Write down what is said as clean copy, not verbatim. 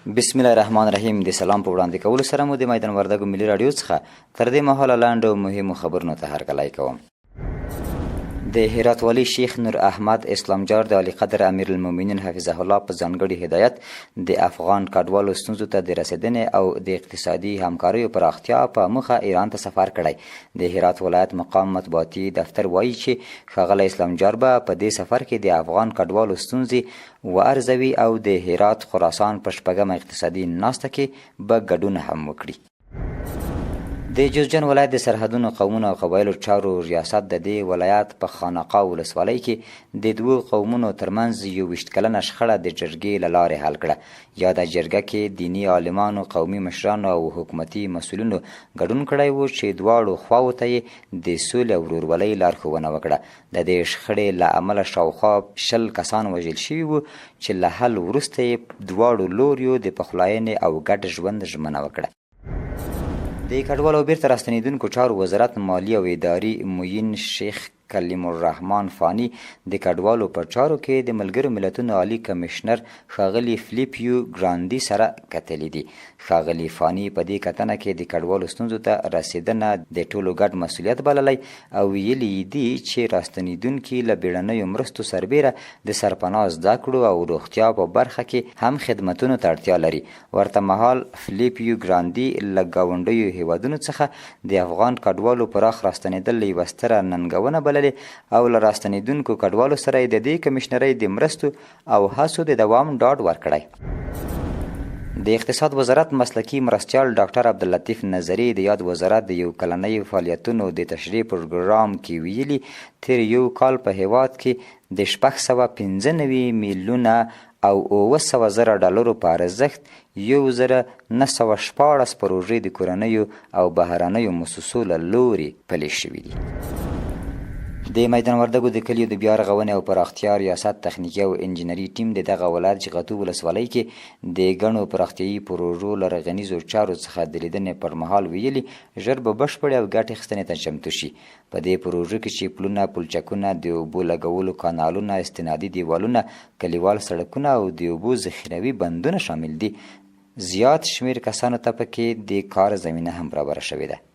بسم الله الرحمن الرحیم. د سلام په وړاندې کولو سره مو د میدان وردګو ملي راډیو څخه تر دې مهاله لاندو مهمو خبرونو ته هرکلی کوم. د هرات والی شیخ نور احمد اسلامجار د علی قدر امیر المؤمنین حفظه الله په ځانګړي هدایت د افغان کډوالو ستونزو ته د رسیدنې او د اقتصادي همکاریو پراختیا په موخه ایران ته سفر کړی. د هرات ولایت مقام مطبوعاتي دفتر وایي چې ښاغلی اسلامجار به په دې سفر کې د افغان کډوالو ستونزې وارزوي او د هرات خراسان په شپږمه اقتصادي ناسته کې به ګډون هم وکړي. د جوزجان ولایت د سرحدونو قومونو او قبایلو چارو ریاست د دې ولایت په خانقاه ولسوالۍ کې د دوو قومونو ترمنځ 21 کلنه شخړه د جرګې له لارې حل کړه. یاده جرګه کې دیني عالمانو، قومي مشرانو او حکومتي مسؤلینو ګډون کړی و چې دواړو خواوو ته یې د سولې او ورورولۍ لارښوونه وکړه. د دې شخړې له امله شاوخوا 20 کسان وژل شوي وو چې له حل وروسته یې دواړو لوریو د پخلاینې او ګډ ژوند ژمنه وکړه. د کډوالو بیرته راستنېدونکو چارو وزارت مالی او اداري معین شیخ کلیم الرحمن فانی د کډوالو په چارو کې د ملګرو ملتونو عالی کمشنر ښاغلي فلیپیو ګراندي سره کتلي دي. ښاغلي فانی په دې کتنه کې د کډوالو ستونزو ته رسیدنه د ټولو ګډ مسؤلیت بللی او ویلي دي چې راستنېدونکي له بیړنیو مرستو سربیره د سرپناه زده کړو او روغتیا په برخه کې هم خدمتونو ته اړتیا لري. ورته مهال فلیپیو ګراندي له ګاونډیو هیوادونو څخه د افغان کډوالو پراخ راستنېدل یوه ستره ننګونه بللې او له راستنېدونکو کډوالو سره د دې کمشنرۍ د مرستو او هڅو د دوام ډاډ ورکړی. د اقتصاد وزارت مسلکي مرستیال ډاکټر عبداللطیف نظري د یاد وزارت د یو کلنۍ فعالیتونو د تشریح پروګرام کې ویلي تیر یو کال په هیواد کې د 695 میلیونه او 900 زره ډالرو په ارزښت 1914 پروژې د کورنیو او بهرنیو مؤسسو له لوري پلي شوي دي. د میدان وردګو د کلیو د بیا رغونې او پراختیا ریاست تخنیکي او انجینري ټیم د دغه ولایت جغتو ولسوالۍ کې د ګڼو پراختیایي پروژو له رغنیزو چارو څخه د لیدنې پر مهال ویلي ژر به بشپړې او ګټې اخیستنې ته چمتو شي. په دې پروژو کې چې پلونه، پلچکونه، د اوبو لګولو کانالونه، استنادي دیوالونه، کلیوال سړکونه او د اوبو ذخیروي بندونه شامل دي. زیات شمیر کسانو ته پکې د کار زمینه هم برابره شوې ده.